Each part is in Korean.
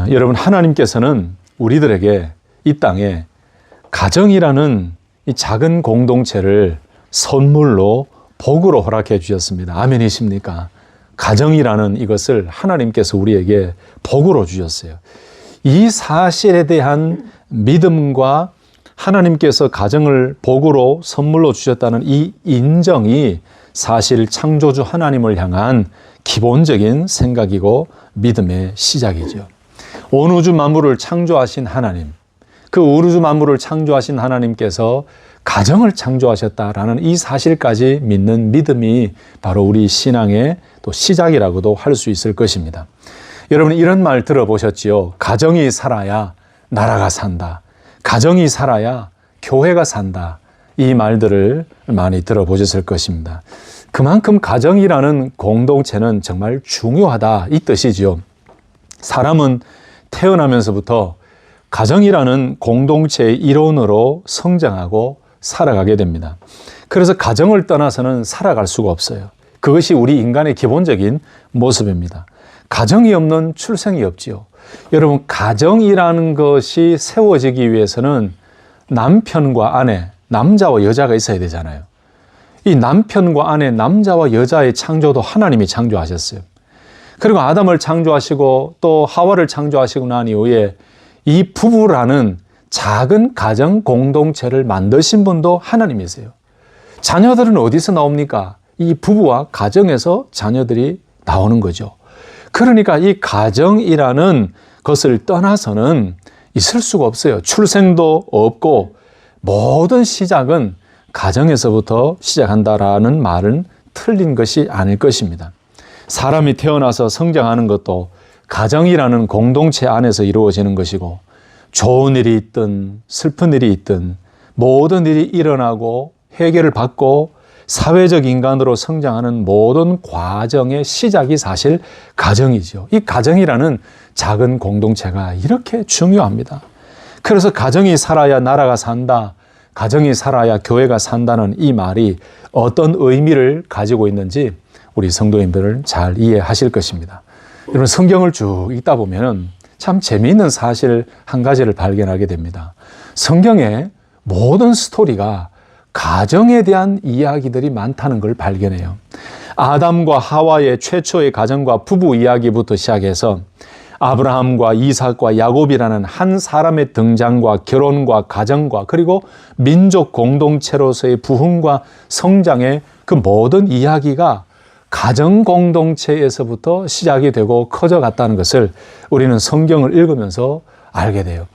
여러분, 하나님께서는 우리들에게 이 땅에 가정이라는 이 작은 공동체를 선물로 복으로 허락해 주셨습니다. 아멘이십니까? 가정이라는 이것을 하나님께서 우리에게 복으로 주셨어요. 이 사실에 대한 믿음과 하나님께서 가정을 복으로 선물로 주셨다는 이 인정이 사실 창조주 하나님을 향한 기본적인 생각이고 믿음의 시작이죠. 온 우주 만물을 창조하신 하나님, 그 우주 만물을 창조하신 하나님께서 가정을 창조하셨다라는 이 사실까지 믿는 믿음이 바로 우리 신앙의 또 시작이라고도 할 수 있을 것입니다. 여러분, 이런 말 들어보셨지요? 가정이 살아야 나라가 산다. 가정이 살아야 교회가 산다. 이 말들을 많이 들어보셨을 것입니다. 그만큼 가정이라는 공동체는 정말 중요하다, 이 뜻이죠. 사람은 태어나면서부터 가정이라는 공동체의 일원으로 성장하고 살아가게 됩니다. 그래서 가정을 떠나서는 살아갈 수가 없어요. 그것이 우리 인간의 기본적인 모습입니다. 가정이 없는 출생이 없지요. 여러분, 가정이라는 것이 세워지기 위해서는 남편과 아내, 남자와 여자가 있어야 되잖아요. 이 남편과 아내, 남자와 여자의 창조도 하나님이 창조하셨어요. 그리고 아담을 창조하시고 또 하와를 창조하시고 난 이후에 이 부부라는 작은 가정 공동체를 만드신 분도 하나님이세요. 자녀들은 어디서 나옵니까? 이 부부와 가정에서 자녀들이 나오는 거죠. 그러니까 이 가정이라는 것을 떠나서는 있을 수가 없어요. 출생도 없고 모든 시작은 가정에서부터 시작한다라는 말은 틀린 것이 아닐 것입니다. 사람이 태어나서 성장하는 것도 가정이라는 공동체 안에서 이루어지는 것이고, 좋은 일이 있든 슬픈 일이 있든 모든 일이 일어나고 해결을 받고 사회적 인간으로 성장하는 모든 과정의 시작이 사실 가정이죠. 이 가정이라는 작은 공동체가 이렇게 중요합니다. 그래서 가정이 살아야 나라가 산다, 가정이 살아야 교회가 산다는 이 말이 어떤 의미를 가지고 있는지 우리 성도님들은 잘 이해하실 것입니다. 여러분, 성경을 쭉 읽다 보면 참 재미있는 사실 한 가지를 발견하게 됩니다. 성경의 모든 스토리가 가정에 대한 이야기들이 많다는 걸 발견해요. 아담과 하와의 최초의 가정과 부부 이야기부터 시작해서 아브라함과 이삭과 야곱이라는 한 사람의 등장과 결혼과 가정과 그리고 민족 공동체로서의 부흥과 성장의 그 모든 이야기가 가정 공동체에서부터 시작이 되고 커져갔다는 것을 우리는 성경을 읽으면서 알게 돼요.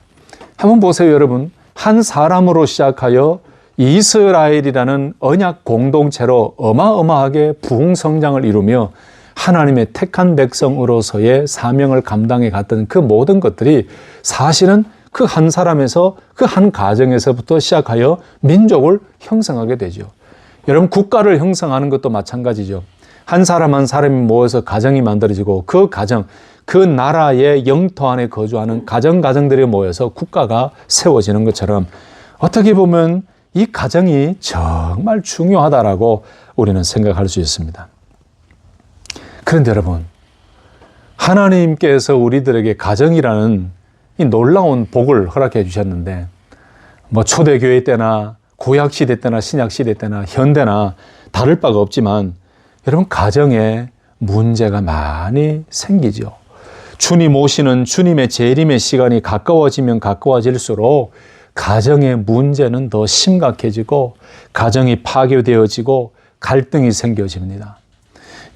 한번 보세요, 여러분. 한 사람으로 시작하여 이스라엘이라는 언약 공동체로 어마어마하게 부흥 성장을 이루며 하나님의 택한 백성으로서의 사명을 감당해 갔던 그 모든 것들이 사실은 그 한 사람에서, 그 한 가정에서부터 시작하여 민족을 형성하게 되죠. 여러분, 국가를 형성하는 것도 마찬가지죠. 한 사람 한 사람이 모여서 가정이 만들어지고 그 가정, 그 나라의 영토 안에 거주하는 가정들이 모여서 국가가 세워지는 것처럼 어떻게 보면 이 가정이 정말 중요하다라고 우리는 생각할 수 있습니다. 그런데 여러분, 하나님께서 우리들에게 가정이라는 이 놀라운 복을 허락해 주셨는데, 초대교회 때나 구약시대 때나 신약시대 때나 현대나 다를 바가 없지만 여러분, 가정에 문제가 많이 생기죠. 주님 오시는 주님의 재림의 시간이 가까워지면 가까워질수록 가정의 문제는 더 심각해지고 가정이 파괴되어지고 갈등이 생겨집니다.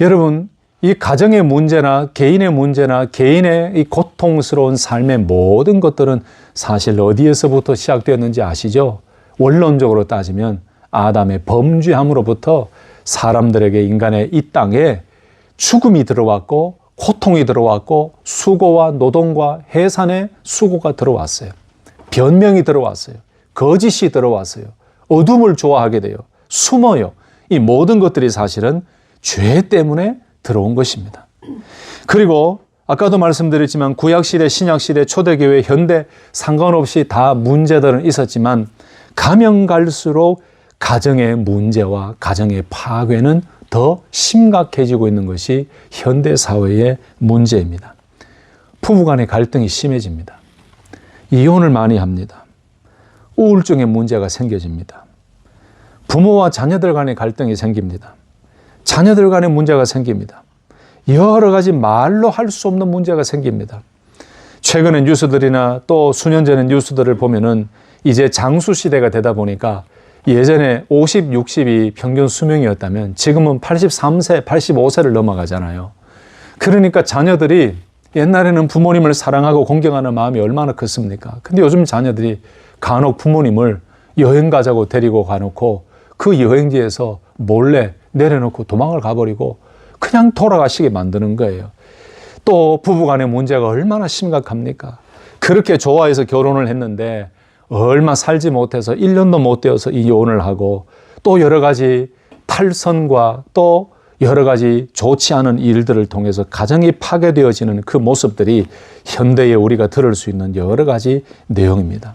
여러분, 이 가정의 문제나 개인의 이 고통스러운 삶의 모든 것들은 사실 어디에서부터 시작되었는지 아시죠? 원론적으로 따지면 아담의 범죄함으로부터 사람들에게, 인간의 이 땅에 죽음이 들어왔고 고통이 들어왔고 수고와 노동과 해산의 수고가 들어왔어요. 변명이 들어왔어요. 거짓이 들어왔어요. 어둠을 좋아하게 돼요. 숨어요. 이 모든 것들이 사실은 죄 때문에 들어온 것입니다. 그리고 아까도 말씀드렸지만 구약시대, 신약시대, 초대교회, 현대 상관없이 다 문제들은 있었지만 가면 갈수록 가정의 문제와 가정의 파괴는 더 심각해지고 있는 것이 현대사회의 문제입니다. 부부간의 갈등이 심해집니다. 이혼을 많이 합니다. 우울증의 문제가 생겨집니다. 부모와 자녀들 간의 갈등이 생깁니다. 자녀들 간의 문제가 생깁니다. 여러 가지 말로 할 수 없는 문제가 생깁니다. 최근의 뉴스들이나 또 수년 전의 뉴스들을 보면은 이제 장수 시대가 되다 보니까 예전에 50, 60이 평균 수명이었다면 지금은 83세, 85세를 넘어가잖아요. 그러니까 자녀들이 옛날에는 부모님을 사랑하고 공경하는 마음이 얼마나 컸습니까? 근데 요즘 자녀들이 간혹 부모님을 여행 가자고 데리고 가놓고 그 여행지에서 몰래 내려놓고 도망을 가버리고 그냥 돌아가시게 만드는 거예요. 또 부부간의 문제가 얼마나 심각합니까? 그렇게 좋아해서 결혼을 했는데 얼마 살지 못해서 1년도 못 되어서 이혼을 하고 또 여러 가지 탈선과 또 여러 가지 좋지 않은 일들을 통해서 가정이 파괴되어지는 그 모습들이 현대에 우리가 들을 수 있는 여러 가지 내용입니다.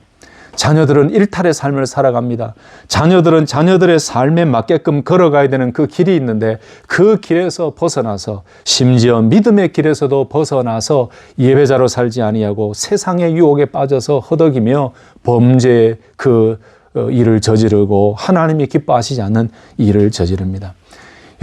자녀들은 일탈의 삶을 살아갑니다. 자녀들은 자녀들의 삶에 맞게끔 걸어가야 되는 그 길이 있는데 그 길에서 벗어나서 심지어 믿음의 길에서도 벗어나서 예배자로 살지 아니하고 세상의 유혹에 빠져서 허덕이며 범죄의 그 일을 저지르고 하나님이 기뻐하시지 않는 일을 저지릅니다.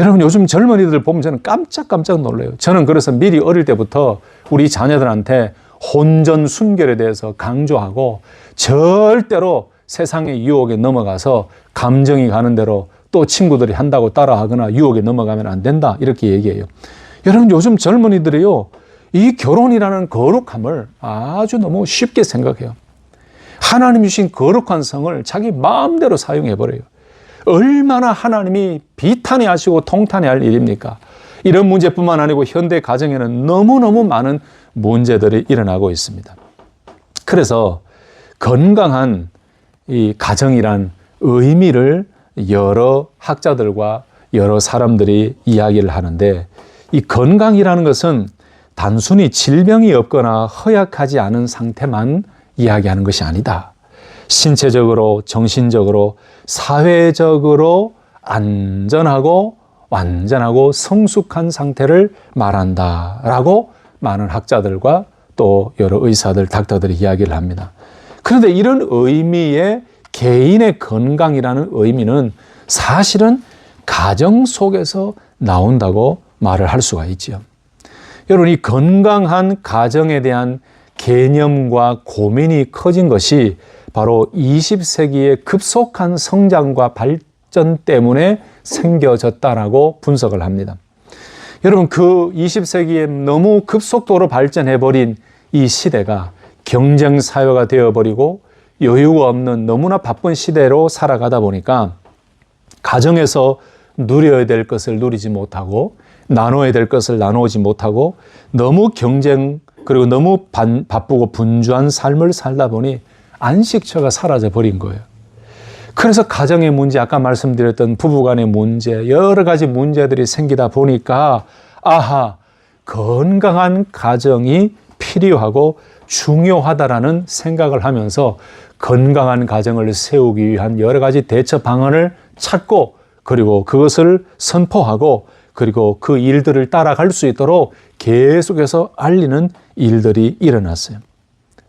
여러분 요즘 젊은이들 보면 저는 깜짝깜짝 놀라요. 저는 그래서 미리 어릴 때부터 우리 자녀들한테 혼전 순결에 대해서 강조하고 절대로 세상의 유혹에 넘어가서 감정이 가는 대로 또 친구들이 한다고 따라하거나 유혹에 넘어가면 안 된다 이렇게 얘기해요. 여러분 요즘 젊은이들이요 이 결혼이라는 거룩함을 아주 너무 쉽게 생각해요. 하나님이 주신 거룩한 성을 자기 마음대로 사용해버려요. 얼마나 하나님이 비탄해 하시고 통탄해 할 일입니까? 이런 문제뿐만 아니고 현대 가정에는 너무너무 많은 문제들이 일어나고 있습니다. 그래서 건강한 이 가정이란 의미를 여러 학자들과 여러 사람들이 이야기를 하는데 이 건강이라는 것은 단순히 질병이 없거나 허약하지 않은 상태만 이야기하는 것이 아니다. 신체적으로, 정신적으로, 사회적으로 안전하고 완전하고 성숙한 상태를 말한다라고 많은 학자들과 또 여러 의사들, 닥터들이 이야기를 합니다. 그런데 이런 의미의 개인의 건강이라는 의미는 사실은 가정 속에서 나온다고 말을 할 수가 있죠. 여러분, 이 건강한 가정에 대한 개념과 고민이 커진 것이 바로 20세기의 급속한 성장과 발전 때문에 생겨졌다라고 분석을 합니다. 여러분, 그 20세기에 너무 급속도로 발전해버린 이 시대가 경쟁 사회가 되어버리고 여유가 없는 너무나 바쁜 시대로 살아가다 보니까 가정에서 누려야 될 것을 누리지 못하고 나눠야 될 것을 나누지 못하고 너무 경쟁 그리고 너무 바쁘고 분주한 삶을 살다 보니 안식처가 사라져 버린 거예요. 그래서 가정의 문제, 아까 말씀드렸던 부부간의 문제, 여러 가지 문제들이 생기다 보니까 아하, 건강한 가정이 필요하고 중요하다라는 생각을 하면서 건강한 가정을 세우기 위한 여러 가지 대처 방안을 찾고 그리고 그것을 선포하고 그리고 그 일들을 따라갈 수 있도록 계속해서 알리는 일들이 일어났어요.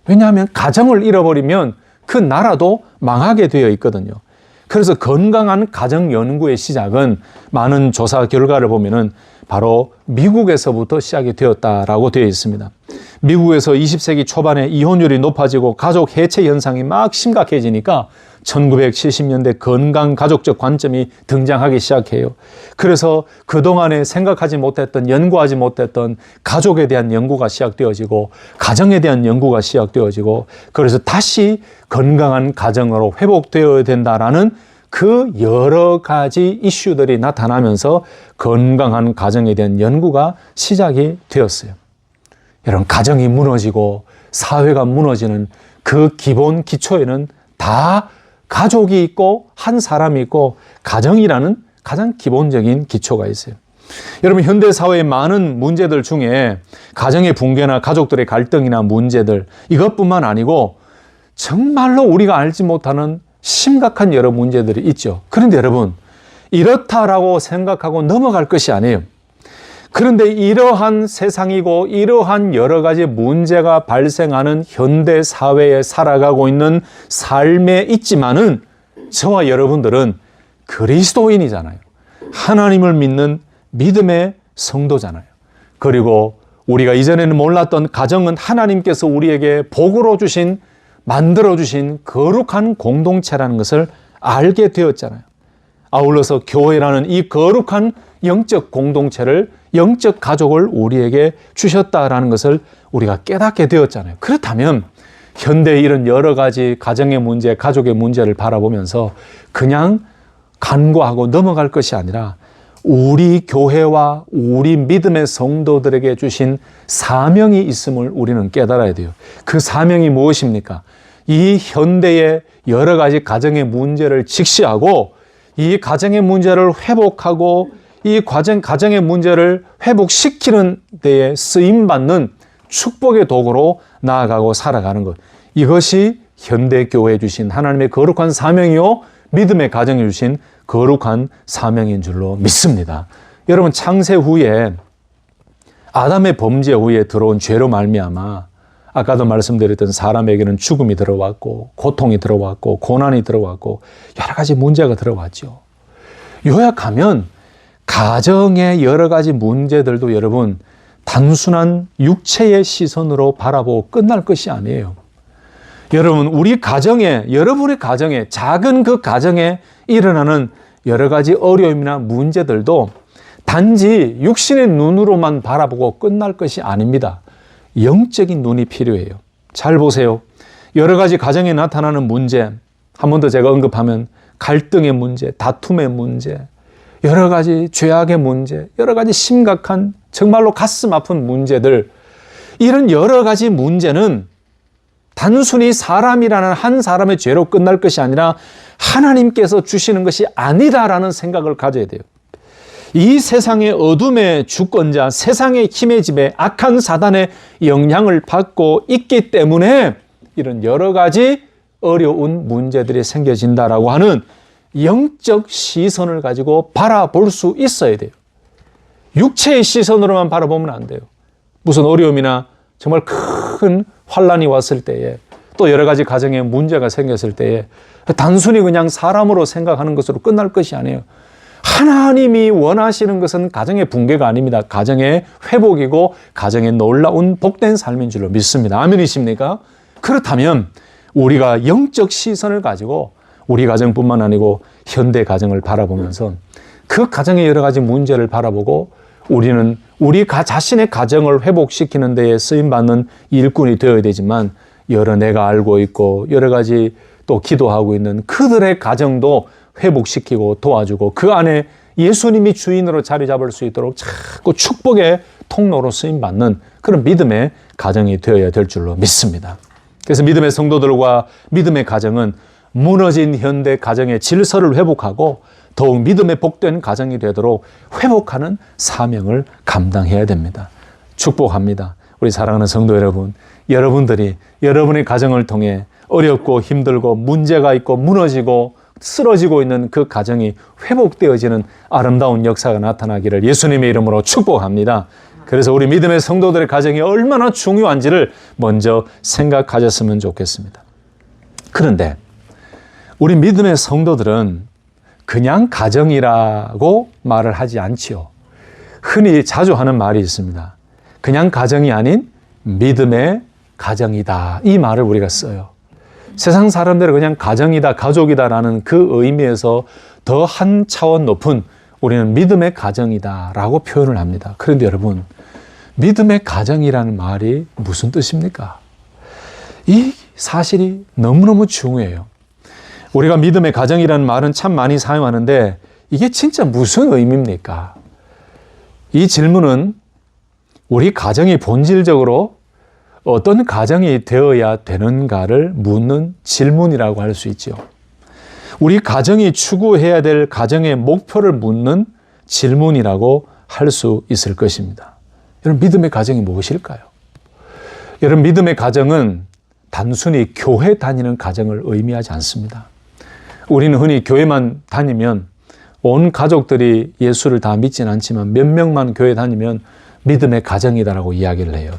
왜냐하면 가정을 잃어버리면 그 나라도 망하게 되어 있거든요. 그래서 건강한 가정 연구의 시작은 많은 조사 결과를 보면은 바로 미국에서부터 시작이 되었다라고 되어 있습니다. 미국에서 20세기 초반에 이혼율이 높아지고 가족 해체 현상이 막 심각해지니까 1970년대 건강 가족적 관점이 등장하기 시작해요. 그래서 그동안에 생각하지 못했던, 연구하지 못했던 가족에 대한 연구가 시작되어지고 가정에 대한 연구가 시작되어지고 그래서 다시 건강한 가정으로 회복되어야 된다라는 그 여러 가지 이슈들이 나타나면서 건강한 가정에 대한 연구가 시작이 되었어요. 여러분, 가정이 무너지고 사회가 무너지는 그 기본 기초에는 다 가족이 있고 한 사람이 있고 가정이라는 가장 기본적인 기초가 있어요. 여러분, 현대 사회의 많은 문제들 중에 가정의 붕괴나 가족들의 갈등이나 문제들 이것뿐만 아니고 정말로 우리가 알지 못하는 심각한 여러 문제들이 있죠. 그런데 여러분, 이렇다라고 생각하고 넘어갈 것이 아니에요. 그런데 이러한 세상이고 이러한 여러 가지 문제가 발생하는 현대 사회에 살아가고 있는 삶에 있지만은 저와 여러분들은 그리스도인이잖아요. 하나님을 믿는 믿음의 성도잖아요. 그리고 우리가 이전에는 몰랐던 가정은 하나님께서 우리에게 복으로 주신, 만들어주신 거룩한 공동체라는 것을 알게 되었잖아요. 아울러서 교회라는 이 거룩한 영적 공동체를, 영적 가족을 우리에게 주셨다라는 것을 우리가 깨닫게 되었잖아요. 그렇다면 현대의 이런 여러 가지 가정의 문제, 가족의 문제를 바라보면서 그냥 간과하고 넘어갈 것이 아니라 우리 교회와 우리 믿음의 성도들에게 주신 사명이 있음을 우리는 깨달아야 돼요. 그 사명이 무엇입니까? 이 현대의 여러 가지 가정의 문제를 직시하고 이 가정의 문제를 회복하고 이 가정의 문제를 회복시키는 데에 쓰임받는 축복의 도구로 나아가고 살아가는 것. 이것이 현대교회에 주신 하나님의 거룩한 사명이요, 믿음의 가정에 주신 거룩한 사명인 줄로 믿습니다. 여러분, 창세 후에 아담의 범죄 후에 들어온 죄로 말미암아 아까도 말씀드렸던 사람에게는 죽음이 들어왔고 고통이 들어왔고 고난이 들어왔고 여러 가지 문제가 들어왔죠. 요약하면 가정의 여러 가지 문제들도 여러분 단순한 육체의 시선으로 바라보고 끝날 것이 아니에요. 여러분, 우리 가정에, 여러분의 가정에, 작은 그 가정에 일어나는 여러 가지 어려움이나 문제들도 단지 육신의 눈으로만 바라보고 끝날 것이 아닙니다. 영적인 눈이 필요해요. 잘 보세요. 여러 가지 가정에 나타나는 문제, 한 번 더 제가 언급하면 갈등의 문제, 다툼의 문제, 여러 가지 죄악의 문제, 여러 가지 심각한 정말로 가슴 아픈 문제들, 이런 여러 가지 문제는 단순히 사람이라는 한 사람의 죄로 끝날 것이 아니라 하나님께서 주시는 것이 아니다라는 생각을 가져야 돼요. 이 세상의 어둠의 주권자, 세상의 힘의 지배, 악한 사단의 영향을 받고 있기 때문에 이런 여러 가지 어려운 문제들이 생겨진다라고 하는 영적 시선을 가지고 바라볼 수 있어야 돼요. 육체의 시선으로만 바라보면 안 돼요. 무슨 어려움이나 정말 큰 환란이 왔을 때에, 또 여러 가지 가정에 문제가 생겼을 때에 단순히 그냥 사람으로 생각하는 것으로 끝날 것이 아니에요. 하나님이 원하시는 것은 가정의 붕괴가 아닙니다. 가정의 회복이고 가정의 놀라운 복된 삶인 줄로 믿습니다. 아멘이십니까? 그렇다면 우리가 영적 시선을 가지고 우리 가정뿐만 아니고 현대 가정을 바라보면서 그 가정의 여러 가지 문제를 바라보고 우리는 우리 자신의 가정을 회복시키는 데에 쓰임받는 일꾼이 되어야 되지만, 여러 내가 알고 있고 여러 가지 또 기도하고 있는 그들의 가정도 회복시키고 도와주고 그 안에 예수님이 주인으로 자리 잡을 수 있도록 자꾸 축복의 통로로 쓰임받는 그런 믿음의 가정이 되어야 될 줄로 믿습니다. 그래서 믿음의 성도들과 믿음의 가정은 무너진 현대 가정의 질서를 회복하고 더욱 믿음의 복된 가정이 되도록 회복하는 사명을 감당해야 됩니다. 축복합니다. 우리 사랑하는 성도 여러분, 여러분들이 여러분의 가정을 통해 어렵고 힘들고 문제가 있고 무너지고 쓰러지고 있는 그 가정이 회복되어지는 아름다운 역사가 나타나기를 예수님의 이름으로 축복합니다. 그래서 우리 믿음의 성도들의 가정이 얼마나 중요한지를 먼저 생각하셨으면 좋겠습니다. 그런데 우리 믿음의 성도들은 그냥 가정이라고 말을 하지 않지요. 흔히 자주 하는 말이 있습니다. 그냥 가정이 아닌 믿음의 가정이다. 이 말을 우리가 써요. 세상 사람들은 그냥 가정이다, 가족이다라는 그 의미에서 더 한 차원 높은 우리는 믿음의 가정이다라고 표현을 합니다. 그런데 여러분, 믿음의 가정이라는 말이 무슨 뜻입니까? 이 사실이 너무너무 중요해요. 우리가 믿음의 가정이라는 말은 참 많이 사용하는데 이게 진짜 무슨 의미입니까? 이 질문은 우리 가정이 본질적으로 어떤 가정이 되어야 되는가를 묻는 질문이라고 할 수 있죠. 우리 가정이 추구해야 될 가정의 목표를 묻는 질문이라고 할 수 있을 것입니다. 여러분, 믿음의 가정이 무엇일까요? 여러분, 믿음의 가정은 단순히 교회 다니는 가정을 의미하지 않습니다. 우리는 흔히 교회만 다니면 온 가족들이 예수를 다 믿지는 않지만 몇 명만 교회 다니면 믿음의 가정이다라고 이야기를 해요.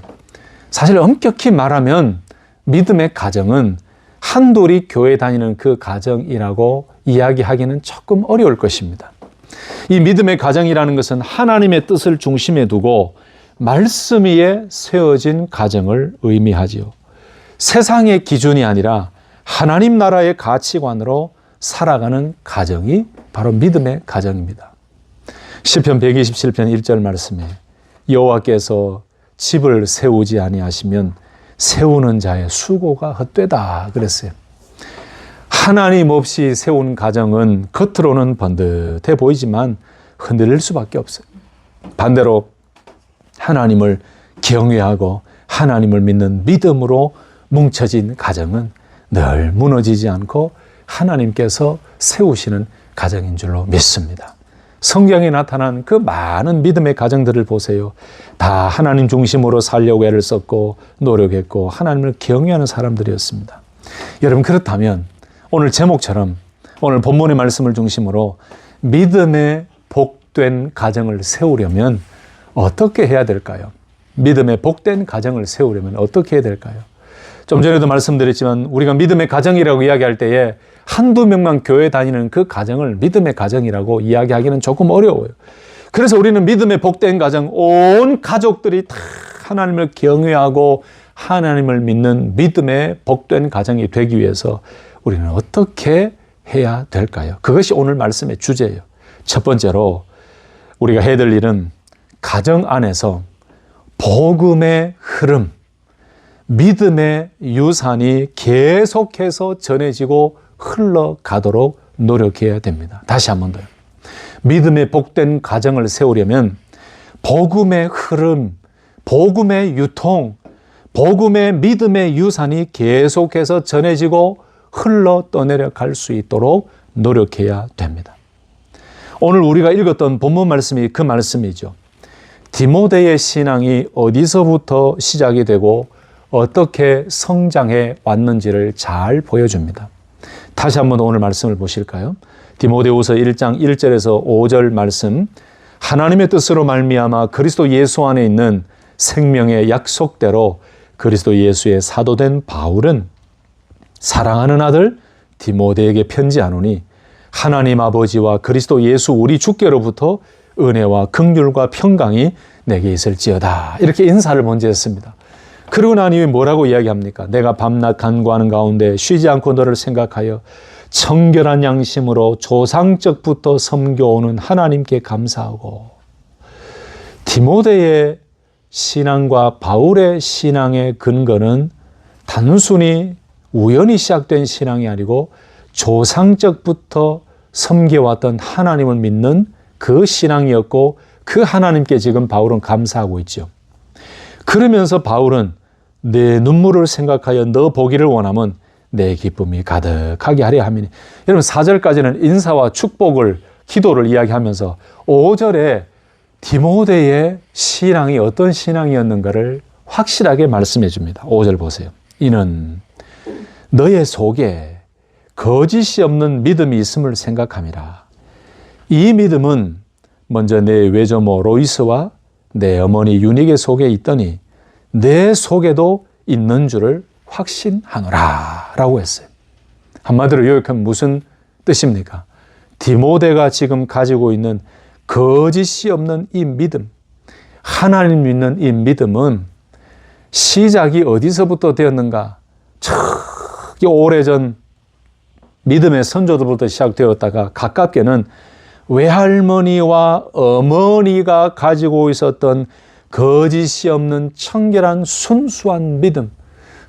사실 엄격히 말하면 믿음의 가정은 한둘이 교회 다니는 그 가정이라고 이야기하기는 조금 어려울 것입니다. 이 믿음의 가정이라는 것은 하나님의 뜻을 중심에 두고 말씀 위에 세워진 가정을 의미하지요. 세상의 기준이 아니라 하나님 나라의 가치관으로 살아가는 가정이 바로 믿음의 가정입니다. 시편 127편 1절 말씀에 여호와께서 집을 세우지 아니하시면 세우는 자의 수고가 헛되다 그랬어요. 하나님 없이 세운 가정은 겉으로는 번듯해 보이지만 흔들릴 수밖에 없어요. 반대로 하나님을 경외하고 하나님을 믿는 믿음으로 뭉쳐진 가정은 늘 무너지지 않고 하나님께서 세우시는 가정인 줄로 믿습니다. 성경에 나타난 그 많은 믿음의 가정들을 보세요. 다 하나님 중심으로 살려고 애를 썼고 노력했고 하나님을 경외하는 사람들이었습니다. 여러분, 그렇다면 오늘 제목처럼 오늘 본문의 말씀을 중심으로 믿음의 복된 가정을 세우려면 어떻게 해야 될까요? 믿음의 복된 가정을 세우려면 어떻게 해야 될까요? 좀 전에도 말씀드렸지만 우리가 믿음의 가정이라고 이야기할 때에 한두 명만 교회 다니는 그 가정을 믿음의 가정이라고 이야기하기는 조금 어려워요. 그래서 우리는 믿음의 복된 가정, 온 가족들이 다 하나님을 경외하고 하나님을 믿는 믿음의 복된 가정이 되기 위해서 우리는 어떻게 해야 될까요? 그것이 오늘 말씀의 주제예요. 첫 번째로 우리가 해야 될 일은 가정 안에서 복음의 흐름, 믿음의 유산이 계속해서 전해지고 흘러가도록 노력해야 됩니다. 다시 한 번 더요. 믿음의 복된 가정을 세우려면 복음의 흐름, 복음의 유통, 복음의 믿음의 유산이 계속해서 전해지고 흘러 떠내려 갈 수 있도록 노력해야 됩니다. 오늘 우리가 읽었던 본문 말씀이 그 말씀이죠. 디모데의 신앙이 어디서부터 시작이 되고 어떻게 성장해 왔는지를 잘 보여줍니다. 다시 한번 오늘 말씀을 보실까요? 디모데후서 1장 1절에서 5절 말씀. 하나님의 뜻으로 말미암아 그리스도 예수 안에 있는 생명의 약속대로 그리스도 예수의 사도된 바울은 사랑하는 아들 디모데에게 편지하노니 하나님 아버지와 그리스도 예수 우리 주께로부터 은혜와 긍휼과 평강이 내게 있을지어다. 이렇게 인사를 먼저 했습니다. 그러고 난 이후에 뭐라고 이야기합니까? 내가 밤낮 간구하는 가운데 쉬지 않고 너를 생각하여 청결한 양심으로 조상적부터 섬겨오는 하나님께 감사하고. 디모데의 신앙과 바울의 신앙의 근거는 단순히 우연히 시작된 신앙이 아니고 조상적부터 섬겨왔던 하나님을 믿는 그 신앙이었고 그 하나님께 지금 바울은 감사하고 있죠. 그러면서 바울은 내 눈물을 생각하여 너 보기를 원하면 내 기쁨이 가득하게 하려 함이니. 여러분 4절까지는 인사와 축복을 기도를 이야기하면서 5절에 디모데의 신앙이 어떤 신앙이었는가를 확실하게 말씀해 줍니다. 5절 보세요. 이는 너의 속에 거짓이 없는 믿음이 있음을 생각함이라. 이 믿음은 먼저 내 외조모 로이스와 내 어머니 유니게 속에 있더니 내 속에도 있는 줄을 확신하노라 라고 했어요. 한마디로 요약하면 무슨 뜻입니까? 디모데가 지금 가지고 있는 거짓이 없는 이 믿음, 하나님 믿는 이 믿음은 시작이 어디서부터 되었는가? 저기 오래전 믿음의 선조들부터 시작되었다가 가깝게는 외할머니와 어머니가 가지고 있었던 거짓이 없는 청결한 순수한 믿음,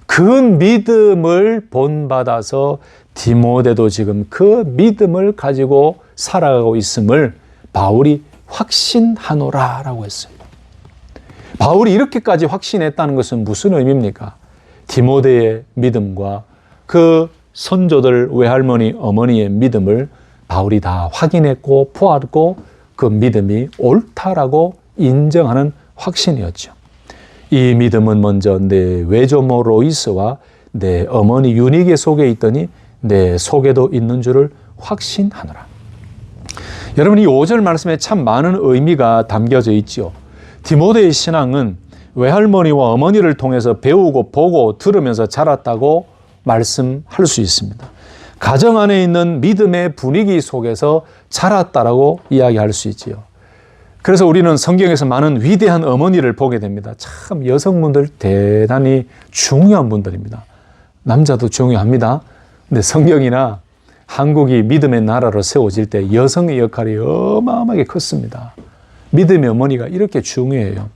그 믿음을 본받아서 디모데도 지금 그 믿음을 가지고 살아가고 있음을 바울이 확신하노라 라고 했어요. 바울이 이렇게까지 확신했다는 것은 무슨 의미입니까? 디모데의 믿음과 그 선조들 외할머니 어머니의 믿음을 바울이 다 확인했고 보았고 그 믿음이 옳다라고 인정하는 확신이었죠. 이 믿음은 먼저 내 외조모 로이스와 내 어머니 유니게 속에 있더니 내 속에도 있는 줄을 확신하노라. 여러분, 이 5절 말씀에 참 많은 의미가 담겨져 있죠. 디모데의 신앙은 외할머니와 어머니를 통해서 배우고 보고 들으면서 자랐다고 말씀할 수 있습니다. 가정 안에 있는 믿음의 분위기 속에서 자랐다라고 이야기할 수 있지요. 그래서 우리는 성경에서 많은 위대한 어머니를 보게 됩니다. 참 여성분들 대단히 중요한 분들입니다. 남자도 중요합니다. 근데 성경이나 한국이 믿음의 나라로 세워질 때 여성의 역할이 어마어마하게 컸습니다. 믿음의 어머니가 이렇게 중요해요.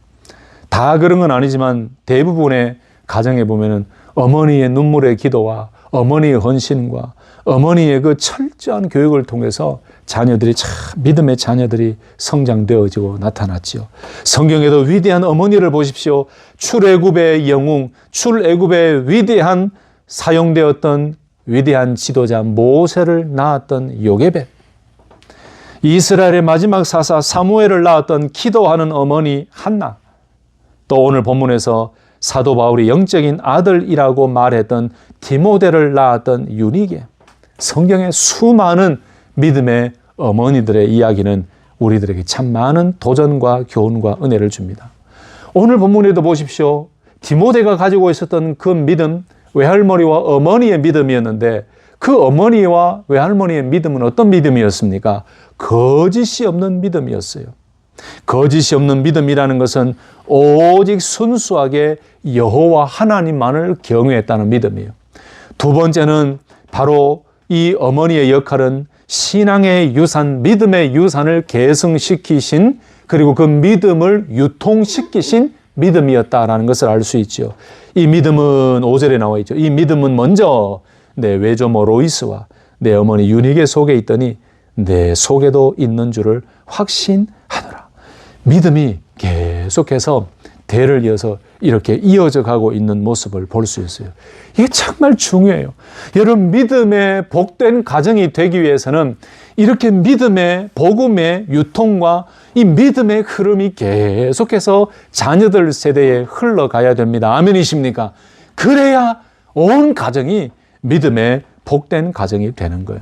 다 그런 건 아니지만 대부분의 가정에 보면은 어머니의 눈물의 기도와 어머니의 헌신과 어머니의 그 철저한 교육을 통해서 자녀들이 참 믿음의 자녀들이 성장되어지고 나타났지요. 성경에도 위대한 어머니를 보십시오. 출애굽의 영웅, 출애굽의 위대한 사용되었던 위대한 지도자 모세를 낳았던 요게벳, 이스라엘의 마지막 사사 사무엘을 낳았던 기도하는 어머니 한나, 또 오늘 본문에서 사도 바울이 영적인 아들이라고 말했던 디모데를 낳았던 유니게, 성경의 수많은 믿음의 어머니들의 이야기는 우리들에게 참 많은 도전과 교훈과 은혜를 줍니다. 오늘 본문에도 보십시오. 디모데가 가지고 있었던 그 믿음, 외할머니와 어머니의 믿음이었는데 그 어머니와 외할머니의 믿음은 어떤 믿음이었습니까? 거짓이 없는 믿음이었어요. 거짓이 없는 믿음이라는 것은 오직 순수하게 여호와 하나님만을 경외했다는 믿음이에요. 두 번째는 바로 이 어머니의 역할은 신앙의 유산, 믿음의 유산을 계승시키신, 그리고 그 믿음을 유통시키신 믿음이었다라는 것을 알 수 있죠. 이 믿음은 5절에 나와 있죠. 이 믿음은 먼저 내 외조모 로이스와 내 어머니 유니게 속에 있더니 내 속에도 있는 줄을 확신하노라. 믿음이 계속해서 대를 이어서 이렇게 이어져 가고 있는 모습을 볼 수 있어요. 이게 정말 중요해요. 여러분, 믿음의 복된 가정이 되기 위해서는 이렇게 믿음의 복음의 유통과 이 믿음의 흐름이 계속해서 자녀들 세대에 흘러가야 됩니다. 아멘이십니까? 그래야 온 가정이 믿음의 복된 가정이 되는 거예요.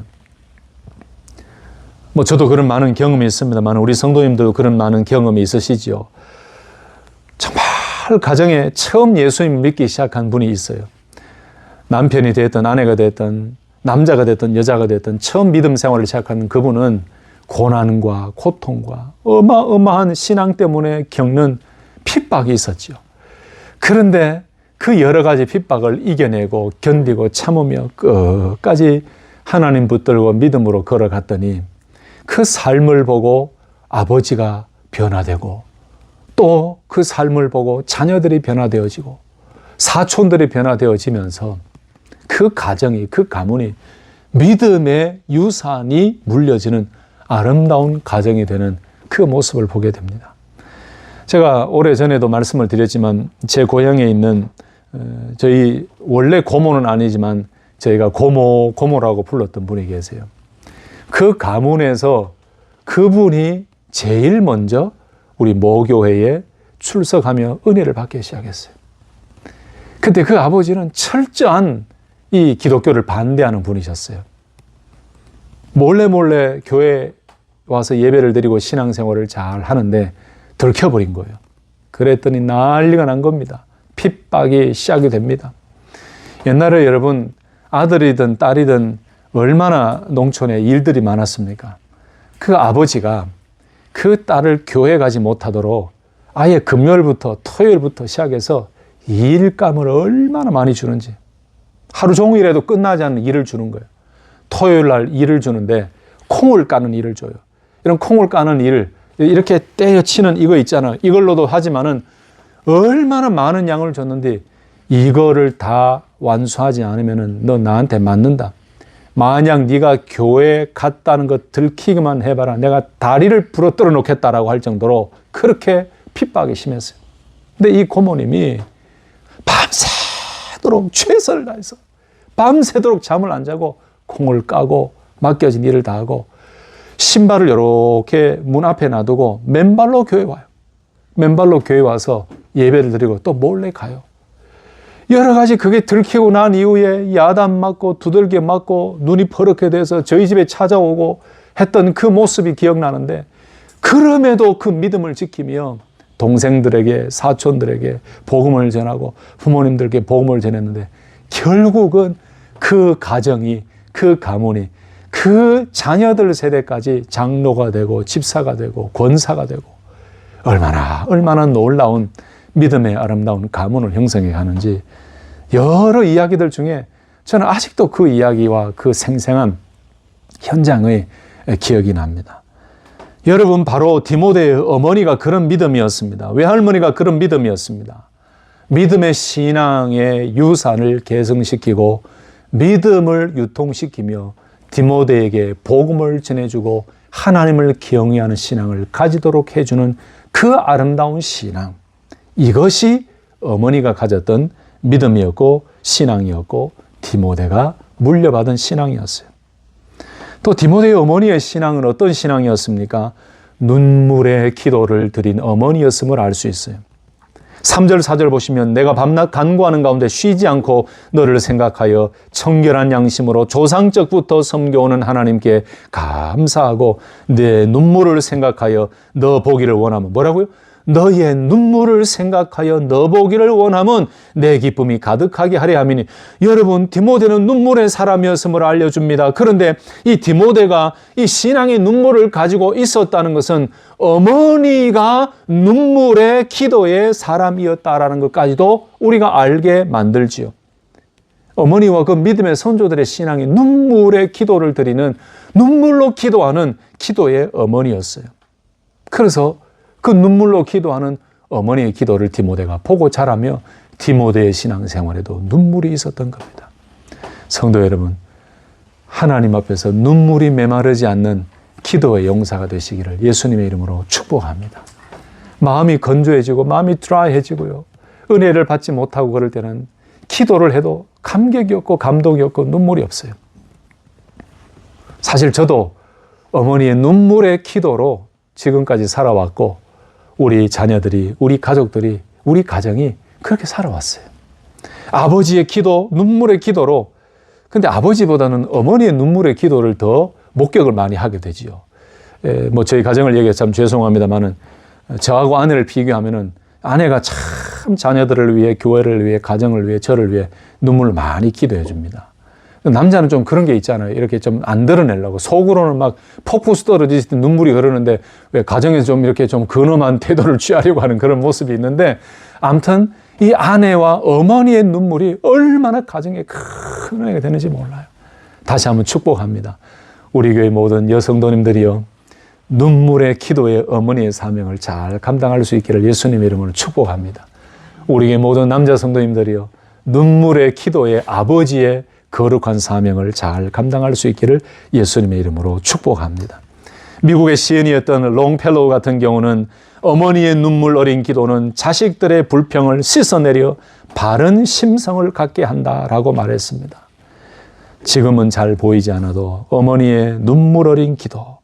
저도 그런 많은 경험이 있습니다만 우리 성도님도 그런 많은 경험이 있으시죠. 정말 가정에 처음 예수님 믿기 시작한 분이 있어요. 남편이 됐든 아내가 됐든 남자가 됐든 여자가 됐든 처음 믿음 생활을 시작한 그분은 고난과 고통과 어마어마한 신앙 때문에 겪는 핍박이 있었죠. 그런데 그 여러 가지 핍박을 이겨내고 견디고 참으며 끝까지 하나님 붙들고 믿음으로 걸어갔더니 그 삶을 보고 아버지가 변화되고 또 그 삶을 보고 자녀들이 변화되어지고 사촌들이 변화되어지면서 그 가정이, 그 가문이 믿음의 유산이 물려지는 아름다운 가정이 되는 그 모습을 보게 됩니다. 제가 오래전에도 말씀을 드렸지만 제 고향에 있는 저희 원래 고모는 아니지만 저희가 고모라고 불렀던 분이 계세요. 그 가문에서 그분이 제일 먼저 우리 모교회에 출석하며 은혜를 받기 시작했어요. 그때 그 아버지는 철저한 이 기독교를 반대하는 분이셨어요. 몰래 교회에 와서 예배를 드리고 신앙생활을 잘 하는데 들켜버린 거예요. 그랬더니 난리가 난 겁니다. 핍박이 시작이 됩니다. 옛날에 여러분 아들이든 딸이든 얼마나 농촌에 일들이 많았습니까? 그 아버지가 그 딸을 교회 가지 못하도록 아예 금요일부터 토요일부터 시작해서 일감을 얼마나 많이 주는지, 하루 종일에도 끝나지 않는 일을 주는 거예요. 토요일 날 일을 주는데 콩을 까는 일을 줘요. 이런 콩을 까는 일을 이렇게 떼어치는 이거 있잖아요. 이걸로도 하지만은 얼마나 많은 양을 줬는데 이거를 다 완수하지 않으면은 너 나한테 맞는다. 만약 네가 교회에 갔다는 것 들키기만 해봐라. 내가 다리를 부러뜨려 놓겠다라고 할 정도로 그렇게 핍박이 심했어요. 근데 이 고모님이 밤새도록 최선을 다해서 밤새도록 잠을 안 자고 콩을 까고 맡겨진 일을 다 하고 신발을 이렇게 문 앞에 놔두고 맨발로 교회 와요. 맨발로 교회 와서 예배를 드리고 또 몰래 가요. 여러 가지 그게 들키고 난 이후에 야단 맞고 두들겨 맞고 눈이 퍼렇게 돼서 저희 집에 찾아오고 했던 그 모습이 기억나는데, 그럼에도 그 믿음을 지키며 동생들에게, 사촌들에게 복음을 전하고 부모님들께 복음을 전했는데, 결국은 그 가정이, 그 가문이, 그 자녀들 세대까지 장로가 되고 집사가 되고 권사가 되고, 얼마나 놀라운 믿음의 아름다운 가문을 형성해 가는지, 여러 이야기들 중에 저는 아직도 그 이야기와 그 생생한 현장의 기억이 납니다. 여러분, 바로 디모데의 어머니가 그런 믿음이었습니다. 외할머니가 그런 믿음이었습니다. 믿음의 신앙의 유산을 계승시키고 믿음을 유통시키며 디모데에게 복음을 전해주고 하나님을 경외하는 신앙을 가지도록 해주는 그 아름다운 신앙, 이것이 어머니가 가졌던 믿음이었고 신앙이었고 디모데가 물려받은 신앙이었어요. 또 디모데의 어머니의 신앙은 어떤 신앙이었습니까? 눈물의 기도를 드린 어머니였음을 알 수 있어요. 3절 4절 보시면, 내가 밤낮 간구하는 가운데 쉬지 않고 너를 생각하여 청결한 양심으로 조상적부터 섬겨오는 하나님께 감사하고 내 눈물을 생각하여 너 보기를 원하면, 뭐라고요? 너의 눈물을 생각하여 너 보기를 원하면 내 기쁨이 가득하게 하려 함이니. 여러분, 디모데는 눈물의 사람이었음을 알려줍니다. 그런데 이 디모데가 이 신앙의 눈물을 가지고 있었다는 것은 어머니가 눈물의 기도의 사람이었다라는 것까지도 우리가 알게 만들지요. 어머니와 그 믿음의 선조들의 신앙이 눈물의 기도를 드리는, 눈물로 기도하는 기도의 어머니였어요. 그래서 그 눈물로 기도하는 어머니의 기도를 디모데가 보고 자라며 디모데의 신앙생활에도 눈물이 있었던 겁니다. 성도 여러분, 하나님 앞에서 눈물이 메마르지 않는 기도의 용사가 되시기를 예수님의 이름으로 축복합니다. 마음이 건조해지고 마음이 드라이해지고요, 은혜를 받지 못하고 그럴 때는 기도를 해도 감격이 없고 감동이 없고 눈물이 없어요. 사실 저도 어머니의 눈물의 기도로 지금까지 살아왔고, 우리 자녀들이, 우리 가족들이, 우리 가정이 그렇게 살아왔어요. 아버지의 기도, 눈물의 기도로. 근데 아버지보다는 어머니의 눈물의 기도를 더 목격을 많이 하게 되지요. 뭐 저희 가정을 얘기해서 참 죄송합니다만은, 저하고 아내를 비교하면은 아내가 참 자녀들을 위해, 교회를 위해, 가정을 위해, 저를 위해 눈물을 많이 기도해 줍니다. 남자는 좀 그런 게 있잖아요. 이렇게 좀 안 드러내려고. 속으로는 막 폭포수 떨어지듯이 눈물이 흐르는데, 왜 가정에서 좀 이렇게 좀 근엄한 태도를 취하려고 하는 그런 모습이 있는데, 아무튼 이 아내와 어머니의 눈물이 얼마나 가정에 큰 은혜가 되는지 몰라요. 다시 한번 축복합니다. 우리 교회 모든 여성도님들이요, 눈물의 기도의 어머니의 사명을 잘 감당할 수 있기를 예수님의 이름으로 축복합니다. 우리 교회 모든 남자 성도님들이요, 눈물의 기도의 아버지의 거룩한 사명을 잘 감당할 수 있기를 예수님의 이름으로 축복합니다. 미국의 시인이었던 롱펠로우 같은 경우는 어머니의 눈물 어린 기도는 자식들의 불평을 씻어내려 바른 심성을 갖게 한다라고 말했습니다. 지금은 잘 보이지 않아도 어머니의 눈물 어린 기도,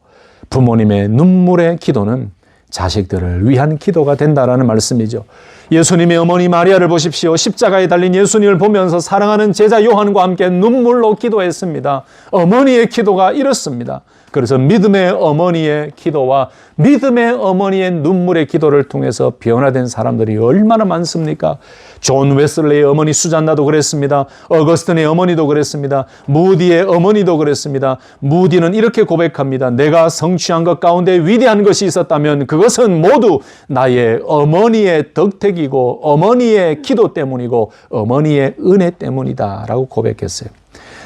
부모님의 눈물의 기도는 자식들을 위한 기도가 된다라는 말씀이죠. 예수님의 어머니 마리아를 보십시오. 십자가에 달린 예수님을 보면서 사랑하는 제자 요한과 함께 눈물로 기도했습니다. 어머니의 기도가 이렇습니다. 그래서 믿음의 어머니의 기도와 믿음의 어머니의 눈물의 기도를 통해서 변화된 사람들이 얼마나 많습니까? 존 웨슬레의 어머니 수잔나도 그랬습니다. 어거스틴의 어머니도 그랬습니다. 무디의 어머니도 그랬습니다. 무디는 이렇게 고백합니다. 내가 성취한 것 가운데 위대한 것이 있었다면 그것은 모두 나의 어머니의 덕택이고 어머니의 기도 때문이고 어머니의 은혜 때문이다 라고 고백했어요.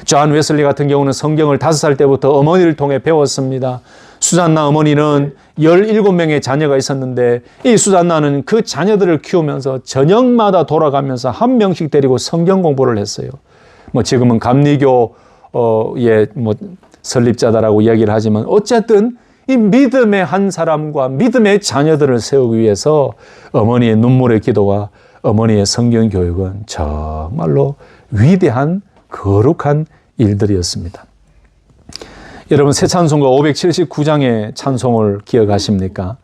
존 웨슬리 같은 경우는 성경을 5살 때부터 어머니를 통해 배웠습니다. 수잔나 어머니는 17명의 자녀가 있었는데 이 수잔나는 그 자녀들을 키우면서 저녁마다 돌아가면서 한 명씩 데리고 성경 공부를 했어요. 뭐 지금은 감리교의 설립자다라고 이야기를 하지만 어쨌든 이 믿음의 한 사람과 믿음의 자녀들을 세우기 위해서 어머니의 눈물의 기도와 어머니의 성경 교육은 정말로 위대한 거룩한 일들이었습니다. 여러분, 새 찬송가 579장의 찬송을 기억하십니까?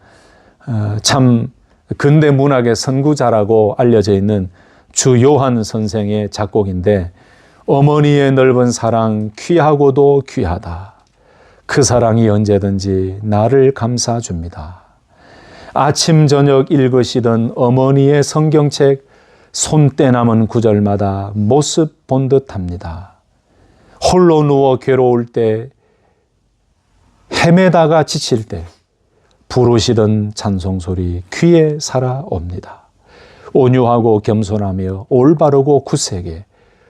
참 근대 문학의 선구자라고 알려져 있는 주 요한 선생의 작곡인데 어머니의 넓은 사랑 귀하고도 귀하다. 그 사랑이 언제든지 나를 감싸줍니다. 아침 저녁 읽으시던 어머니의 성경책 손때 남은 구절마다 모습 본 듯합니다. 홀로 누워 괴로울 때, 헤매다가 지칠 때 부르시던 찬송소리 귀에 살아옵니다. 온유하고 겸손하며 올바르고 굳세게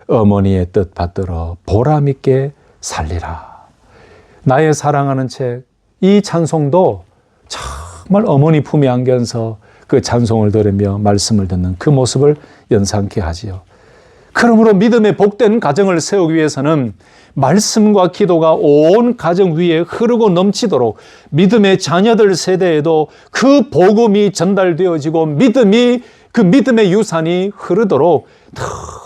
어머니의 뜻 받들어 보람있게 살리라. 나의 사랑하는 책, 이 찬송도 정말 어머니 품에 안겨서 그 찬송을 들으며 말씀을 듣는 그 모습을 연상케 하지요. 그러므로 믿음의 복된 가정을 세우기 위해서는 말씀과 기도가 온 가정 위에 흐르고 넘치도록 믿음의 자녀들 세대에도 그 복음이 전달되어지고 그 믿음의 유산이 흐르도록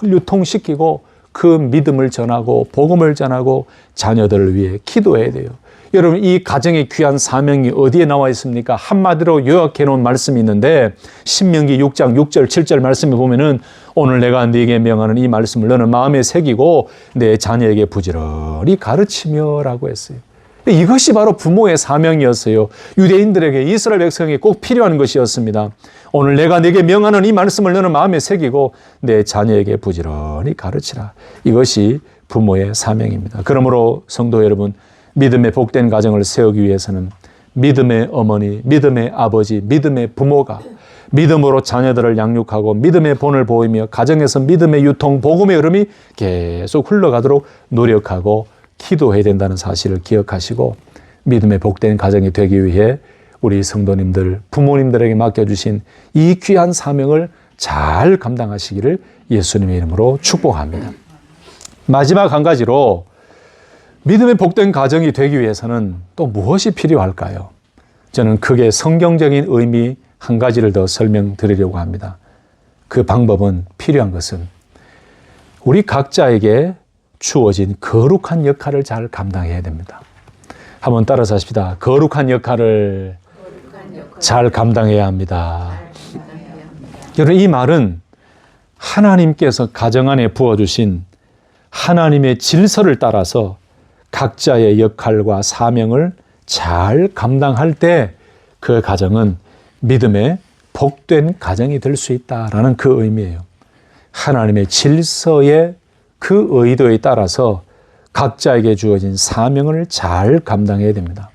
늘 유통시키고 그 믿음을 전하고 복음을 전하고 자녀들을 위해 기도해야 돼요. 여러분, 이 가정의 귀한 사명이 어디에 나와 있습니까? 한마디로 요약해 놓은 말씀이 있는데 신명기 6장 6절 7절 말씀에 보면은 오늘 내가 네게 명하는 이 말씀을 너는 마음에 새기고 내 자녀에게 부지런히 가르치며 라고 했어요. 이것이 바로 부모의 사명이었어요. 유대인들에게, 이스라엘 백성에게 꼭 필요한 것이었습니다. 오늘 내가 네게 명하는 이 말씀을 너는 마음에 새기고 내 자녀에게 부지런히 가르치라. 이것이 부모의 사명입니다. 그러므로 성도 여러분, 믿음의 복된 가정을 세우기 위해서는 믿음의 어머니, 믿음의 아버지, 믿음의 부모가 믿음으로 자녀들을 양육하고 믿음의 본을 보이며 가정에서 믿음의 유통, 복음의 흐름이 계속 흘러가도록 노력하고 기도해야 된다는 사실을 기억하시고 믿음의 복된 가정이 되기 위해 우리 성도님들, 부모님들에게 맡겨주신 이 귀한 사명을 잘 감당하시기를 예수님의 이름으로 축복합니다. 마지막 한 가지로 믿음의 복된 가정이 되기 위해서는 또 무엇이 필요할까요? 저는 크게 성경적인 의미 한 가지를 더 설명드리려고 합니다. 그 방법은, 필요한 것은 우리 각자에게 주어진 거룩한 역할을 잘 감당해야 됩니다. 한번 따라서 하십시다. 거룩한 역할을 잘 감당해야 합니다. 여러분, 이 말은 하나님께서 가정 안에 부어주신 하나님의 질서를 따라서 각자의 역할과 사명을 잘 감당할 때 그 가정은 믿음의 복된 가정이 될 수 있다라는 그 의미예요. 하나님의 질서의 그 의도에 따라서 각자에게 주어진 사명을 잘 감당해야 됩니다.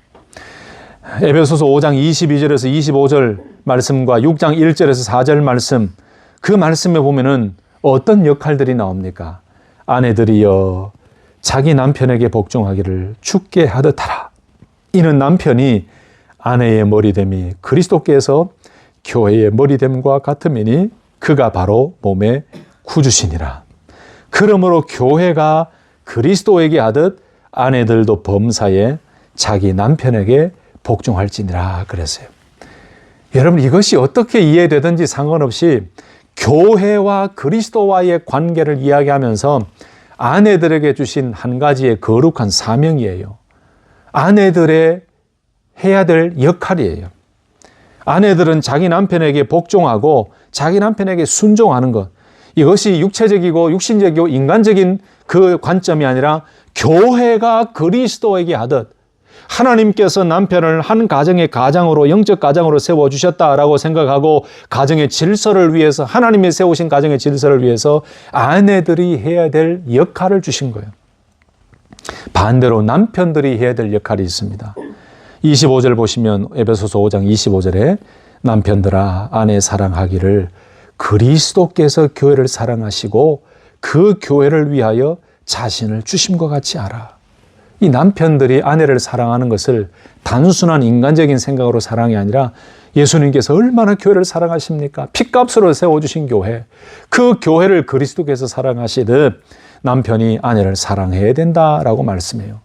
에베소서 5장 22절에서 25절 말씀과 6장 1절에서 4절 말씀, 그 말씀에 보면은 어떤 역할들이 나옵니까? 아내들이여 자기 남편에게 복종하기를 주께 하듯 하라. 이는 남편이 아내의 머리됨이 그리스도께서 교회의 머리됨과 같음이니 그가 바로 몸의 구주시니라. 그러므로 교회가 그리스도에게 하듯 아내들도 범사에 자기 남편에게 복종할지니라 그랬어요. 여러분, 이것이 어떻게 이해되든지 상관없이 교회와 그리스도와의 관계를 이야기하면서 아내들에게 주신 한 가지의 거룩한 사명이에요. 아내들의 해야 될 역할이에요. 아내들은 자기 남편에게 복종하고 자기 남편에게 순종하는 것, 이것이 육체적이고 육신적이고 인간적인 그 관점이 아니라 교회가 그리스도에게 하듯 하나님께서 남편을 한 가정의 가장으로, 영적 가장으로 세워주셨다라고 생각하고 가정의 질서를 위해서, 하나님이 세우신 가정의 질서를 위해서 아내들이 해야 될 역할을 주신 거예요. 반대로 남편들이 해야 될 역할이 있습니다. 25절 보시면 에베소서 5장 25절에 남편들아 아내 사랑하기를 그리스도께서 교회를 사랑하시고 그 교회를 위하여 자신을 주심과 같이 알아. 이 남편들이 아내를 사랑하는 것을 단순한 인간적인 생각으로 사랑이 아니라 예수님께서 얼마나 교회를 사랑하십니까? 핏값으로 세워주신 교회, 그 교회를 그리스도께서 사랑하시듯 남편이 아내를 사랑해야 된다라고 말씀해요.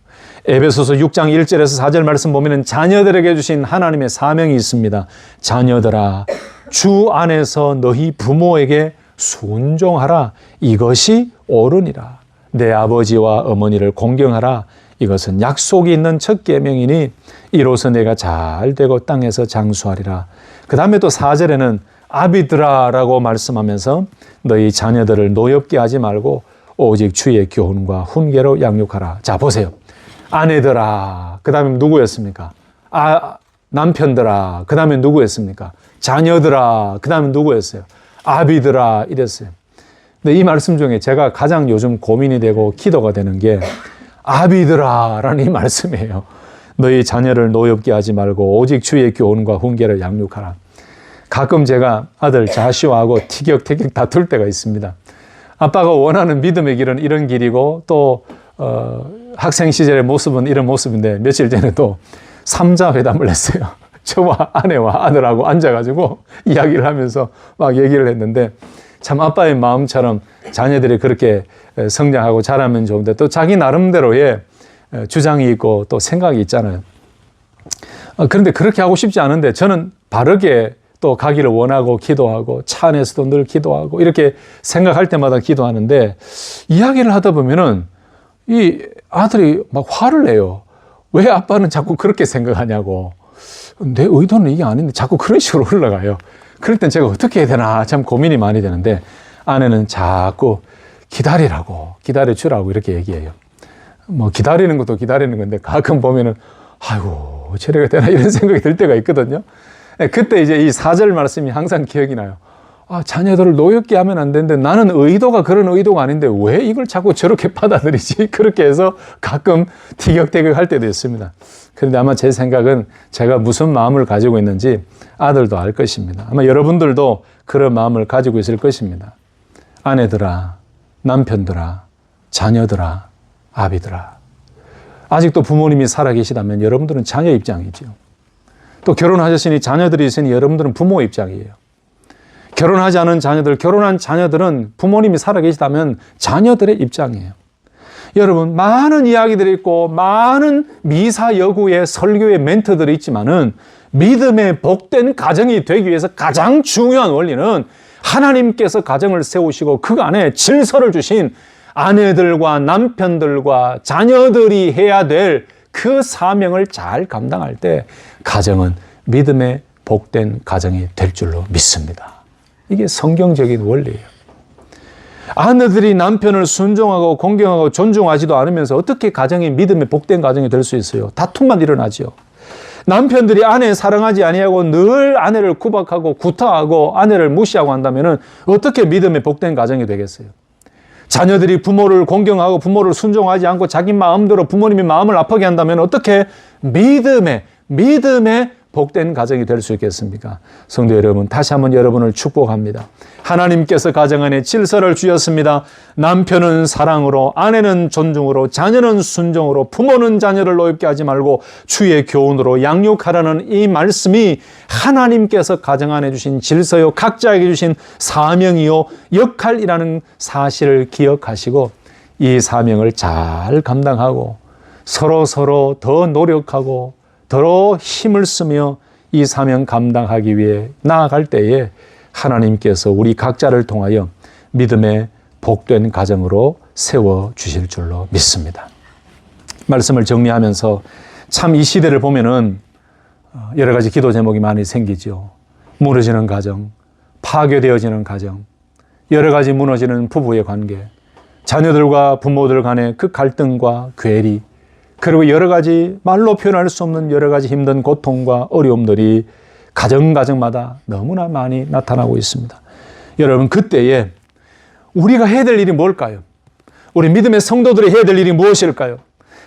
에베소서 6장 1절에서 4절 말씀 보면 자녀들에게 주신 하나님의 사명이 있습니다. 자녀들아 주 안에서 너희 부모에게 순종하라. 이것이 옳으니라. 내 아버지와 어머니를 공경하라. 이것은 약속이 있는 첫 계명이니 이로써 내가 잘 되고 땅에서 장수하리라. 그 다음에 또 4절에는 아비들아라고 말씀하면서 너희 자녀들을 노엽게 하지 말고 오직 주의 교훈과 훈계로 양육하라. 자, 보세요. 아내들아, 그 다음에 누구였습니까? 남편들아, 그 다음에 누구였습니까? 자녀들아, 그 다음에 누구였어요? 아비들아, 이랬어요. 근데 이 말씀 중에 제가 가장 요즘 고민이 되고 기도가 되는 게 아비들아 라는 이 말씀이에요. 너희 자녀를 노엽게 하지 말고 오직 주의 교훈과 훈계를 양육하라. 가끔 제가 아들 자시오하고 티격태격 다툴 때가 있습니다. 아빠가 원하는 믿음의 길은 이런 길이고 또 학생 시절의 모습은 이런 모습인데 며칠 전에도 삼자회담을 했어요. 저와 아내와 아들하고 앉아가지고 이야기를 하면서 막 얘기를 했는데 참 아빠의 마음처럼 자녀들이 그렇게 성장하고 자라면 좋은데 또 자기 나름대로의 주장이 있고 또 생각이 있잖아요. 그런데 그렇게 하고 싶지 않은데 저는 바르게 또 가기를 원하고 기도하고 차 안에서도 늘 기도하고 이렇게 생각할 때마다 기도하는데 이야기를 하다 보면은 이 아들이 막 화를 내요. 왜 아빠는 자꾸 그렇게 생각하냐고. 내 의도는 이게 아닌데 자꾸 그런 식으로 흘러가요. 그럴 땐 제가 어떻게 해야 되나 참 고민이 많이 되는데 아내는 자꾸 기다리라고 기다려주라고 이렇게 얘기해요. 뭐 기다리는 것도 기다리는 건데 가끔 보면은 아이고 저래가 되나 이런 생각이 들 때가 있거든요. 그때 이제 이 4절 말씀이 항상 기억이 나요. 자녀들을 노엽게 하면 안 되는데 나는 의도가 그런 의도가 아닌데 왜 이걸 자꾸 저렇게 받아들이지? 그렇게 해서 가끔 티격태격 할 때도 있습니다. 그런데 아마 제 생각은 제가 무슨 마음을 가지고 있는지 아들도 알 것입니다. 아마 여러분들도 그런 마음을 가지고 있을 것입니다. 아내들아, 남편들아, 자녀들아, 아비들아. 아직도 부모님이 살아계시다면 여러분들은 자녀 입장이죠. 또 결혼하셨으니 자녀들이 있으니 여러분들은 부모 입장이에요. 결혼하지 않은 자녀들, 결혼한 자녀들은 부모님이 살아계시다면 자녀들의 입장이에요. 여러분, 많은 이야기들이 있고 많은 미사 여구의 설교의 멘트들이 있지만은 믿음의 복된 가정이 되기 위해서 가장 중요한 원리는 하나님께서 가정을 세우시고 그 안에 질서를 주신 아내들과 남편들과 자녀들이 해야 될 그 사명을 잘 감당할 때 가정은 믿음의 복된 가정이 될 줄로 믿습니다. 이게 성경적인 원리예요. 아내들이 남편을 순종하고 공경하고 존중하지도 않으면서 어떻게 가정이 믿음의 복된 가정이 될 수 있어요? 다툼만 일어나죠. 남편들이 아내 사랑하지 아니하고 늘 아내를 구박하고 구타하고 아내를 무시하고 한다면 어떻게 믿음의 복된 가정이 되겠어요? 자녀들이 부모를 공경하고 부모를 순종하지 않고 자기 마음대로 부모님의 마음을 아프게 한다면 어떻게 믿음의 복된 가정이 될 수 있겠습니까? 성도 여러분, 다시 한번 여러분을 축복합니다. 하나님께서 가정 안에 질서를 주셨습니다. 남편은 사랑으로, 아내는 존중으로, 자녀는 순종으로, 부모는 자녀를 노엽게 하지 말고 주의 교훈으로 양육하라는 이 말씀이 하나님께서 가정 안에 주신 질서요, 각자에게 주신 사명이요, 역할이라는 사실을 기억하시고 이 사명을 잘 감당하고 서로 더 노력하고 더 힘을 쓰며 이 사명 감당하기 위해 나아갈 때에 하나님께서 우리 각자를 통하여 믿음의 복된 가정으로 세워주실 줄로 믿습니다. 말씀을 정리하면서 참 이 시대를 보면은 여러 가지 기도 제목이 많이 생기죠. 무너지는 가정, 파괴되어지는 가정, 여러 가지 무너지는 부부의 관계, 자녀들과 부모들 간의 그 갈등과 괴리, 그리고 여러 가지 말로 표현할 수 없는 여러 가지 힘든 고통과 어려움들이 가정마다 너무나 많이 나타나고 있습니다. 여러분, 그때에 우리가 해야 될 일이 뭘까요? 우리 믿음의 성도들이 해야 될 일이 무엇일까요?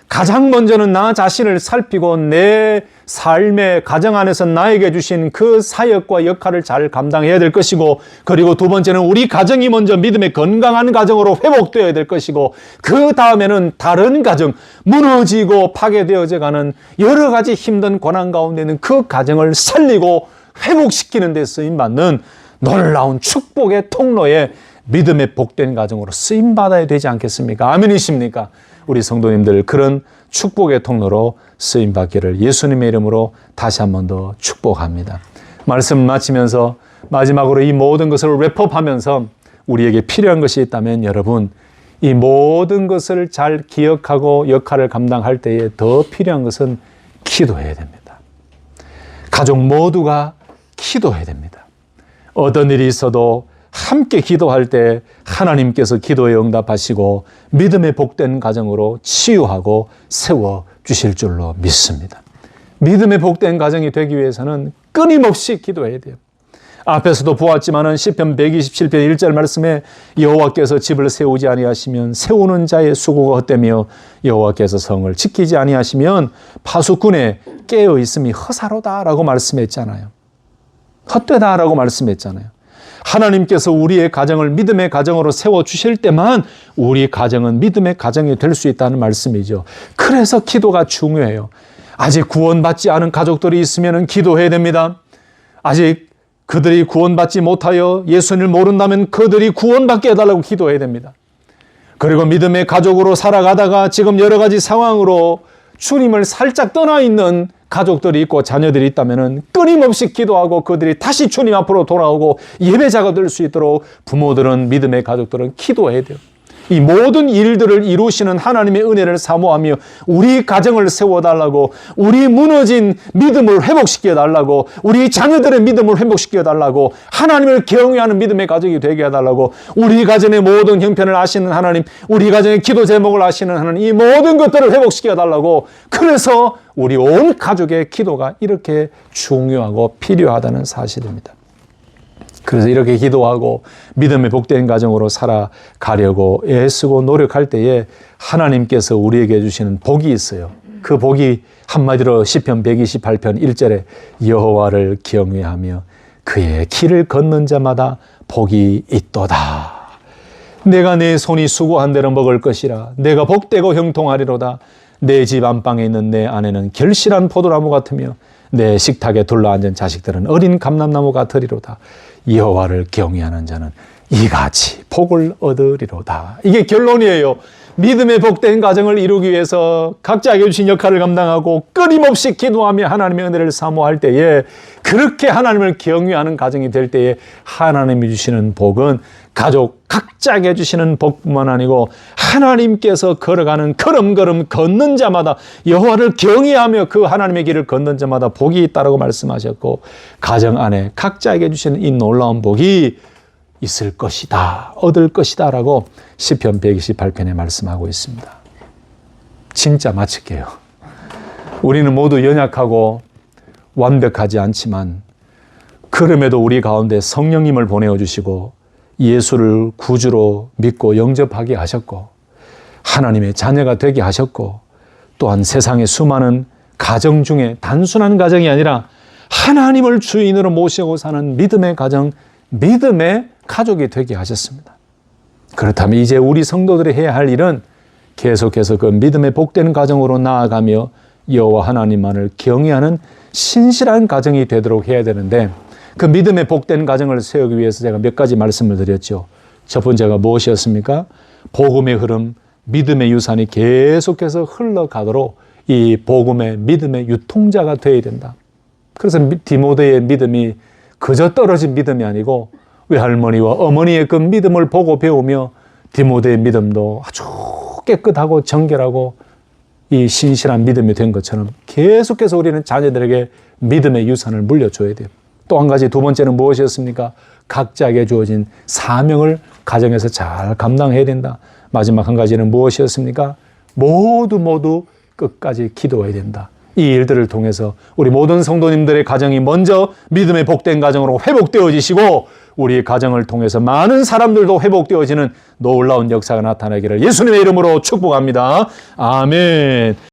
가장 먼저는 나 자신을 살피고 내 삶의 가정 안에서 나에게 주신 그 사역과 역할을 잘 감당해야 될 것이고, 그리고 두 번째는 우리 가정이 먼저 믿음의 건강한 가정으로 회복되어야 될 것이고, 그 다음에는 다른 가정, 무너지고 파괴되어져 가는 여러 가지 힘든 고난 가운데 있는 그 가정을 살리고 회복시키는 데 쓰임받는 놀라운 축복의 통로에 믿음의 복된 가정으로 쓰임받아야 되지 않겠습니까? 아멘이십니까? 우리 성도님들 그런 축복의 통로로 쓰임받기를 예수님의 이름으로 다시 한 번 더 축복합니다. 말씀 마치면서 마지막으로 이 모든 것을 랩업하면서 우리에게 필요한 것이 있다면 여러분, 이 모든 것을 잘 기억하고 역할을 감당할 때에 더 필요한 것은 기도해야 됩니다. 가족 모두가 기도해야 됩니다. 어떤 일이 있어도 함께 기도할 때 하나님께서 기도에 응답하시고 믿음의 복된 가정으로 치유하고 세워주실 줄로 믿습니다. 믿음의 복된 가정이 되기 위해서는 끊임없이 기도해야 돼요. 앞에서도 보았지만은 시편 127편 1절 말씀에 여호와께서 집을 세우지 아니하시면 세우는 자의 수고가 헛되며 여호와께서 성을 지키지 아니하시면 파수꾼의 깨어 있음이 허사로다라고 말씀했잖아요. 헛되다라고 말씀했잖아요. 하나님께서 우리의 가정을 믿음의 가정으로 세워주실 때만 우리 가정은 믿음의 가정이 될 수 있다는 말씀이죠. 그래서 기도가 중요해요. 아직 구원받지 않은 가족들이 있으면 기도해야 됩니다. 아직 그들이 구원받지 못하여 예수님을 모른다면 그들이 구원받게 해달라고 기도해야 됩니다. 그리고 믿음의 가족으로 살아가다가 지금 여러 가지 상황으로 주님을 살짝 떠나 있는 가족들이 있고 자녀들이 있다면 끊임없이 기도하고 그들이 다시 주님 앞으로 돌아오고 예배자가 될 수 있도록 부모들은 믿음의 가족들은 기도해야 돼요. 이 모든 일들을 이루시는 하나님의 은혜를 사모하며 우리 가정을 세워달라고, 우리 무너진 믿음을 회복시켜달라고, 우리 자녀들의 믿음을 회복시켜달라고, 하나님을 경외하는 믿음의 가족이 되게 해달라고, 우리 가정의 모든 형편을 아시는 하나님, 우리 가정의 기도 제목을 아시는 하나님, 이 모든 것들을 회복시켜달라고. 그래서 우리 온 가족의 기도가 이렇게 중요하고 필요하다는 사실입니다. 그래서 이렇게 기도하고 믿음의 복된 가정으로 살아가려고 애쓰고 노력할 때에 하나님께서 우리에게 주시는 복이 있어요. 그 복이 한마디로 시편 128편 1절에 여호와를 경외하며 그의 길을 걷는 자마다 복이 있도다. 내가 내 손이 수고한 대로 먹을 것이라. 내가 복되고 형통하리로다. 내 집 안방에 있는 내 아내는 결실한 포도나무 같으며 내 식탁에 둘러앉은 자식들은 어린 감람나무 같으리로다. 여호와를 경외하는 자는 이같이 복을 얻으리로다. 이게 결론이에요. 믿음의 복된 가정을 이루기 위해서 각자에게 주신 역할을 감당하고 끊임없이 기도하며 하나님의 은혜를 사모할 때에, 그렇게 하나님을 경외하는 가정이 될 때에 하나님이 주시는 복은 가족 각자에게 주시는 복뿐만 아니고 하나님께서 걸어가는 걸음걸음 걷는 자마다, 여호와를 경외하며 그 하나님의 길을 걷는 자마다 복이 있다라고 말씀하셨고, 가정 안에 각자에게 주시는 이 놀라운 복이 있을 것이다, 얻을 것이다 라고 시편 128편에 말씀하고 있습니다. 진짜 마칠게요. 우리는 모두 연약하고 완벽하지 않지만 그럼에도 우리 가운데 성령님을 보내주시고 예수를 구주로 믿고 영접하게 하셨고 하나님의 자녀가 되게 하셨고, 또한 세상의 수많은 가정 중에 단순한 가정이 아니라 하나님을 주인으로 모시고 사는 믿음의 가정, 믿음의 가족이 되게 하셨습니다. 그렇다면 이제 우리 성도들이 해야 할 일은 계속해서 그 믿음의 복된 가정으로 나아가며 여호와 하나님만을 경외하는 신실한 가정이 되도록 해야 되는데, 그 믿음의 복된 가정을 세우기 위해서 제가 몇 가지 말씀을 드렸죠. 첫 번째가 무엇이었습니까? 복음의 흐름, 믿음의 유산이 계속해서 흘러가도록 이 복음의 믿음의 유통자가 되어야 된다. 그래서 디모데의 믿음이 그저 떨어진 믿음이 아니고 외할머니와 어머니의 그 믿음을 보고 배우며 디모데의 믿음도 아주 깨끗하고 정결하고 이 신실한 믿음이 된 것처럼 계속해서 우리는 자녀들에게 믿음의 유산을 물려줘야 돼요. 또 한 가지, 두 번째는 무엇이었습니까? 각자에게 주어진 사명을 가정에서 잘 감당해야 된다. 마지막 한 가지는 무엇이었습니까? 모두 끝까지 기도해야 된다. 이 일들을 통해서 우리 모든 성도님들의 가정이 먼저 믿음의 복된 가정으로 회복되어지시고 우리 가정을 통해서 많은 사람들도 회복되어지는 놀라운 역사가 나타나기를 예수님의 이름으로 축복합니다. 아멘.